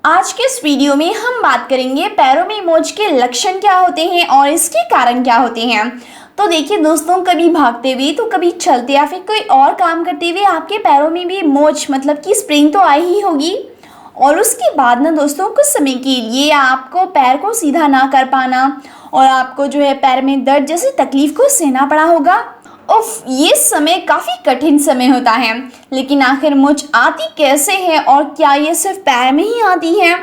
आज के इस वीडियो में हम बात करेंगे पैरों में मोच के लक्षण क्या होते हैं और इसके कारण क्या होते हैं। तो देखिए दोस्तों, कभी भागते हुए तो कभी चलते या फिर कोई और काम करते हुए आपके पैरों में भी मोच मतलब कि स्प्रिंग तो आई ही होगी। और उसके बाद ना दोस्तों, कुछ समय के लिए आपको पैर को सीधा ना कर पाना और आपको पैर में दर्द जैसी तकलीफ को सहना पड़ा होगा। उफ, ये समय काफ़ी कठिन समय होता है। लेकिन आखिर मोच आती कैसे है और क्या ये सिर्फ पैर में ही आती है?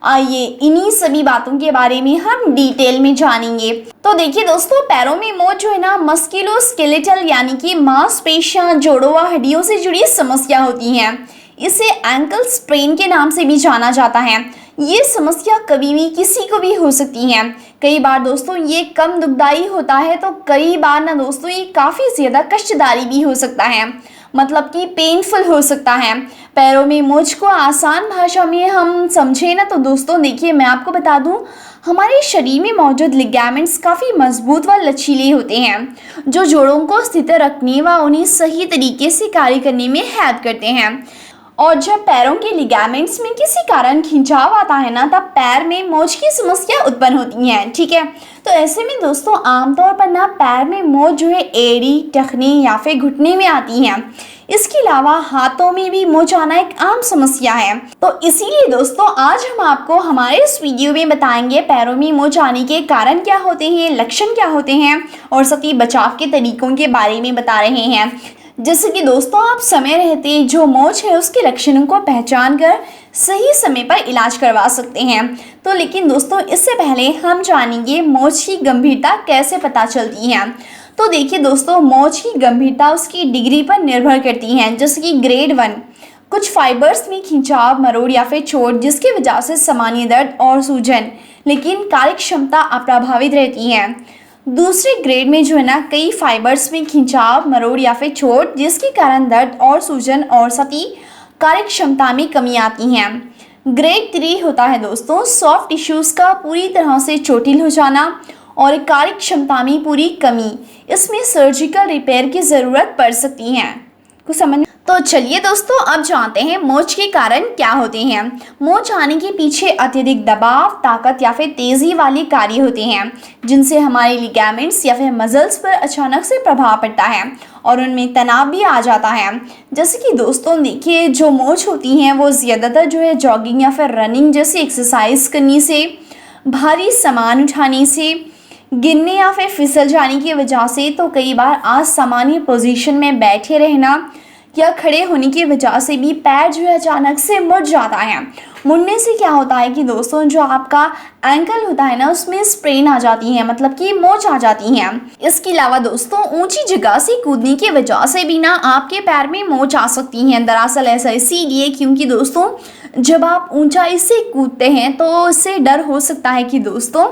आइए इन्हीं सभी बातों के बारे में हम डिटेल में जानेंगे। तो देखिए दोस्तों, पैरों में मोच मस्कुलोस्केलेटल यानी कि मांसपेशियां, जोड़ों व हड्डियों से जुड़ी समस्या होती हैं। इसे एंकल स्प्रेन के नाम से भी जाना जाता है। ये समस्या कभी भी किसी को भी हो सकती है। कई बार दोस्तों ये कम दुखदाई होता है, तो कई बार ना दोस्तों ये काफ़ी ज़्यादा कष्टदायी भी हो सकता है, मतलब कि पेनफुल हो सकता है। पैरों में मोच को आसान भाषा में हम समझे ना तो दोस्तों देखिए, मैं आपको बता दूं, हमारे शरीर में मौजूद लिगामेंट्स काफ़ी मजबूत व लचीले होते हैं, जो जोड़ों को स्थिर रखने व उन्हें सही तरीके से कार्य करने में हेल्प करते हैं। और जब पैरों के लिगामेंट्स में किसी कारण खिंचाव आता है ना, तब पैर में मोच की समस्या उत्पन्न होती है। ठीक है, तो ऐसे में दोस्तों आमतौर पर ना पैर में मोच एड़ी, टखने या फिर घुटने में आती है। इसके अलावा हाथों में भी मोच आना एक आम समस्या है। तो इसीलिए दोस्तों आज हम आपको हमारे इस वीडियो में बताएंगे पैरों में मोच आने के कारण क्या होते हैं, लक्षण क्या होते हैं और साथ ही बचाव के तरीकों के बारे में बता रहे हैं, जिससे कि दोस्तों आप समय रहते जो मोच है उसके लक्षणों को पहचान कर सही समय पर इलाज करवा सकते हैं। तो लेकिन दोस्तों इससे पहले हम जानेंगे मोच की गंभीरता कैसे पता चलती है। तो देखिए दोस्तों, मोच की गंभीरता उसकी डिग्री पर निर्भर करती है। जैसे कि ग्रेड 1 कुछ फाइबर्स में खिंचाव, मरोड़ या फिर चोट जिसकी वजह से सामान्य दर्द और सूजन, लेकिन कार्य क्षमता अप्रभावित रहती है। दूसरे ग्रेड में कई फाइबर्स में खिंचाव, मरोड़ या फिर चोट जिसके कारण दर्द और सूजन और साथ ही कार्य क्षमता में कमी आती है। ग्रेड 3 होता है दोस्तों सॉफ्ट टिश्यूज का पूरी तरह से चोटिल हो जाना और कार्य क्षमता में पूरी कमी। इसमें सर्जिकल रिपेयर की ज़रूरत पड़ सकती है। कुछ समझ तो चलिए दोस्तों अब जानते हैं मोच के कारण क्या होते हैं। मोच आने के पीछे अत्यधिक दबाव, ताकत या फिर तेजी वाले कार्य होते हैं, जिनसे हमारे लिगामेंट्स या फिर मसल्स पर अचानक से प्रभाव पड़ता है और उनमें तनाव भी आ जाता है। जैसे कि दोस्तों देखिए, जो मोच होती हैं वो ज़्यादातर जॉगिंग या फिर रनिंग जैसी एक्सरसाइज करने से, भारी सामान उठाने से, गिरने या फिर फिसल जाने की वजह से, तो कई बार असामान्य पोजीशन में बैठे रहना या खड़े होने की वजह से भी पैर अचानक से मुड़ जाता है। मुड़ने से क्या होता है कि दोस्तों जो आपका एंकल होता है ना, उसमें स्प्रेन आ जाती है, मतलब कि मोच आ जाती है। इसके अलावा दोस्तों ऊंची जगह से कूदने की वजह से भी ना आपके पैर में मोच आ सकती हैं। दरअसल ऐसा इसीलिए क्योंकि दोस्तों जब आप ऊंचाई से कूदते हैं तो इससे डर हो सकता है कि दोस्तों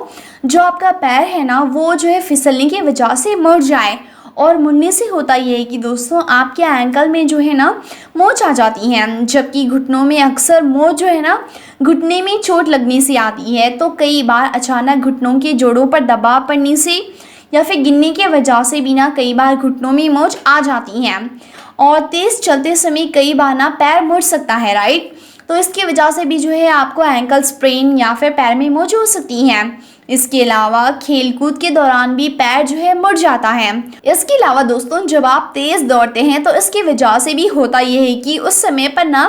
जो आपका पैर है ना वो फिसलने की वजह से मुड़ जाए। और मुड़ने से होता ये है कि दोस्तों आपके एंकल में मोच आ जाती है, जबकि घुटनों में अक्सर मोच घुटने में चोट लगने से आती है। तो कई बार अचानक घुटनों के जोड़ों पर दबाव पड़ने से या फिर गिरने की वजह से भी ना कई बार घुटनों में मोच आ जाती हैं और तेज़ चलते समय कई बार ना पैर मुड़ सकता है, राइट। तो इसकी वजह से भी आपको एंकल स्प्रेन या फिर पैर में मोच हो सकती है। इसके अलावा खेलकूद के दौरान भी पैर मुड़ जाता है। इसके अलावा दोस्तों जब आप तेज़ दौड़ते हैं तो इसकी वजह से भी होता यह है कि उस समय पर ना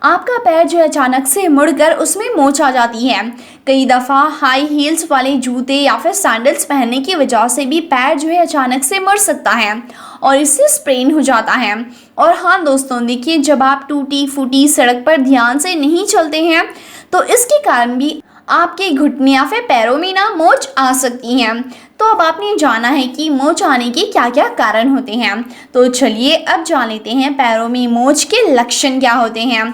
आपका पैर अचानक से मुड़कर उसमें मोच आ जाती है। कई दफ़ा हाई हील्स वाले जूते या फिर सैंडल्स पहनने की वजह से भी पैर अचानक से मुड़ सकता है और इससे स्प्रेन हो जाता है। और हाँ दोस्तों देखिए, जब आप टूटी फूटी सड़क पर ध्यान से नहीं चलते हैं तो इसके कारण भी आपके घुटने या फिर पैरों में ना मोच आ सकती हैं। तो अब आपने जाना है कि मोच आने के क्या क्या कारण होते हैं। तो चलिए अब जान लेते हैं पैरों में मोच के लक्षण क्या होते हैं।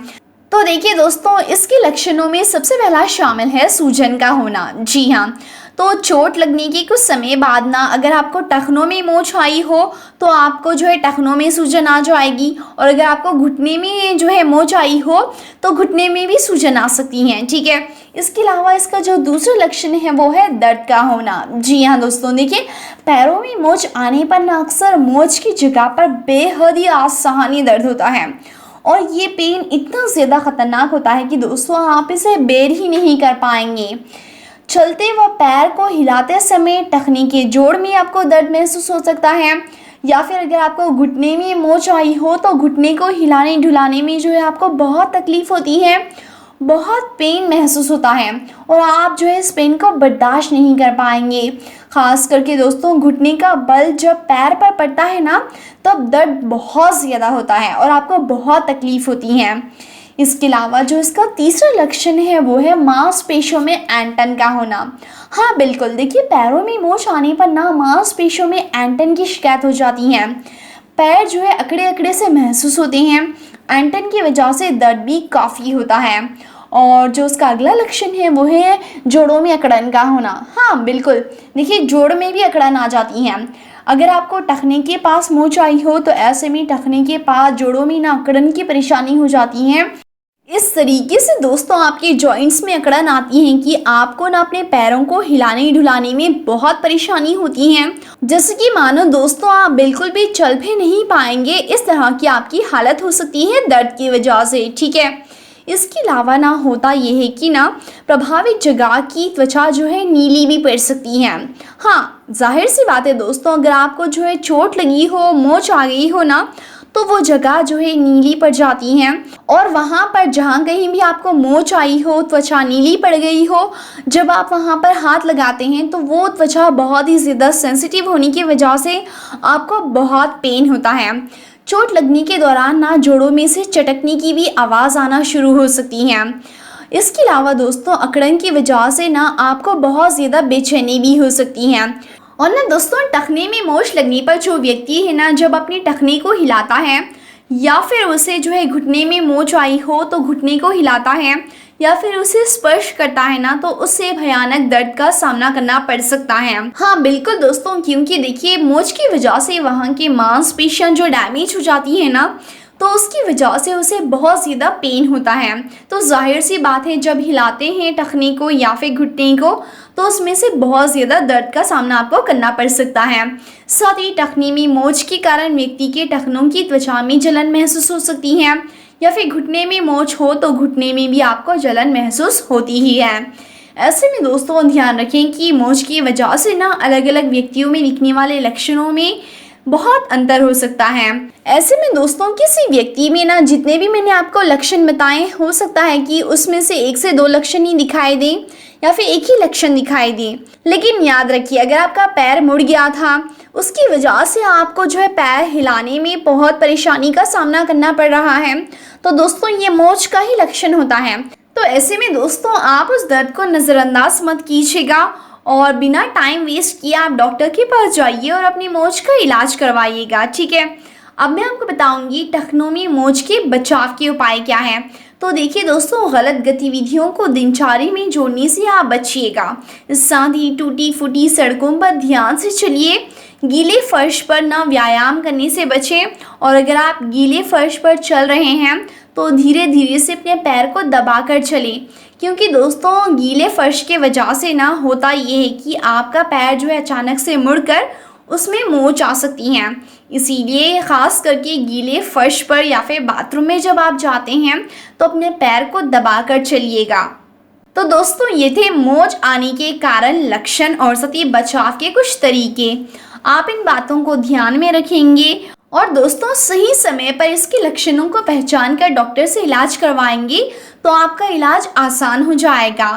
तो देखिए दोस्तों, इसके लक्षणों में सबसे पहला शामिल है सूजन का होना। जी हाँ, तो चोट लगने के कुछ समय बाद ना अगर आपको टखनों में मोच आई हो तो आपको टखनों में सूजन आ जाएगी, और अगर आपको घुटने में मोच आई हो तो घुटने में भी सूजन आ सकती हैं। ठीक है, इसके अलावा इसका जो दूसरा लक्षण है वो है दर्द का होना। जी हाँ दोस्तों देखिए, पैरों में मोच आने पर ना अक्सर मोच की जगह पर बेहद ही असहनीय दर्द होता है और ये पेन इतना ज़्यादा ख़तरनाक होता है कि दोस्तों आप इसे बेर ही नहीं कर पाएंगे। चलते व पैर को हिलाते समय टखने के जोड़ में आपको दर्द महसूस हो सकता है, या फिर अगर आपको घुटने में मोच आई हो तो घुटने को हिलाने ढुलाने में जो है आपको बहुत तकलीफ़ होती है, बहुत पेन महसूस होता है और आप जो है इस पेन को बर्दाश्त नहीं कर पाएंगे। ख़ास करके दोस्तों घुटने का बल जब पैर पर पड़ता है ना, तब दर्द बहुत ज़्यादा होता है और आपको बहुत तकलीफ़ होती है। इसके अलावा जो इसका तीसरा लक्षण है वो है मांसपेशियों में ऐंठन का होना। हाँ बिल्कुल, देखिए पैरों में मोच आने पर ना मांसपेशियों में ऐंठन की शिकायत हो जाती है। पैर जो है अकड़े अकड़े से महसूस होते हैं। ऐंठन की वजह से दर्द भी काफ़ी होता है। और जो उसका अगला लक्षण है वो है जोड़ों में अकड़न का होना। हाँ बिल्कुल, देखिए जोड़ में भी अकड़न आ जाती हैं। अगर आपको टखने के पास मोच आई हो तो ऐसे में टखने के पास जोड़ों में ना अकड़न की परेशानी हो जाती है। इस तरीके से दोस्तों आपके जॉइंट्स में अकड़न आती है कि आपको ना अपने पैरों को हिलाने ढुलाने में बहुत परेशानी होती है। जैसे कि मानो दोस्तों आप बिल्कुल भी चल भी नहीं पाएंगे, इस तरह की आपकी हालत हो सकती है दर्द की वजह से। ठीक है, इसके अलावा ना होता यह है कि ना प्रभावित जगह की त्वचा जो है नीली भी पड़ सकती है। हाँ जाहिर सी बात है दोस्तों, अगर आपको जो है चोट लगी हो, मोच आ गई हो ना, तो वो जगह जो है नीली पड़ जाती हैं। और वहाँ पर जहाँ कहीं भी आपको मोच आई हो, त्वचा नीली पड़ गई हो, जब आप वहाँ पर हाथ लगाते हैं तो वो त्वचा बहुत ही ज़्यादा सेंसिटिव होने की वजह से आपको बहुत पेन होता है। चोट लगने के दौरान ना जोड़ों में से चटकने की भी आवाज़ आना शुरू हो सकती है। इसके अलावा दोस्तों अकड़न की वजह से ना आपको बहुत ज़्यादा बेचैनी भी हो सकती है। और ना दोस्तों टखने में मोच लगने पर जो व्यक्ति है ना, जब अपने टखने को हिलाता है या फिर उसे जो है घुटने में मोच आई हो तो घुटने को हिलाता है या फिर उसे स्पर्श करता है ना, तो उससे भयानक दर्द का सामना करना पड़ सकता है। हाँ बिल्कुल दोस्तों, क्योंकि देखिए मोच की वजह से वहाँ की मांसपेशियां जो डैमेज हो जाती है ना, तो उसकी वजह से उसे बहुत ज़्यादा पेन होता है। तो जाहिर सी बात है जब हिलाते हैं टखने को या फिर घुटने को तो उसमें से बहुत ज़्यादा दर्द का सामना आपको करना पड़ सकता है। साथ ही टखने में मोच के कारण व्यक्ति के टखनों की त्वचा में जलन महसूस हो सकती है, या फिर घुटने में मोच हो तो घुटने में भी आपको जलन महसूस होती ही है। ऐसे में दोस्तों ध्यान रखें कि मोच की वजह से ना अलग अलग व्यक्तियों में दिखने वाले लक्षणों में बहुत अंतर हो सकता है। ऐसे में दोस्तों किसी व्यक्ति में ना जितने भी मैंने आपको लक्षण बताए, हो सकता है कि उसमें से 1 से 2 लक्षण ही दिखाई दें या फिर एक ही लक्षण दिखाई दे। लेकिन याद रखिए अगर आपका पैर मुड़ गया था, उसकी वजह से आपको जो है पैर हिलाने में बहुत परेशानी का सामना करना पड़ रहा है, तो दोस्तों ये मोच का ही लक्षण होता है। तो ऐसे में दोस्तों आप उस दर्द को नज़रअंदाज मत कीजिएगा और बिना टाइम वेस्ट किए आप डॉक्टर के पास जाइए और अपनी मोच का इलाज करवाइएगा। ठीक है, अब मैं आपको बताऊंगी टखनों में मोच के बचाव के उपाय क्या है। तो देखिए दोस्तों, गलत गतिविधियों को दिनचर्या में जोड़ने से आप बचिएगा। साथ ही टूटी फूटी सड़कों पर ध्यान से चलिए। गीले फर्श पर ना व्यायाम करने से बचें, और अगर आप गीले फर्श पर चल रहे हैं तो धीरे धीरे से अपने पैर को दबा कर चलें, क्योंकि दोस्तों गीले फर्श के वजह से ना होता ये है कि आपका पैर जो है अचानक से मुड़कर उसमें मोच आ सकती हैं। इसीलिए ख़ास करके गीले फर्श पर या फिर बाथरूम में जब आप जाते हैं तो अपने पैर को दबा कर चलिएगा। तो दोस्तों ये थे मोच आने के कारण, लक्षण और साथ ही बचाव के कुछ तरीके। आप इन बातों को ध्यान में रखेंगे और दोस्तों सही समय पर इसके लक्षणों को पहचान कर डॉक्टर से इलाज करवाएंगे तो आपका इलाज आसान हो जाएगा।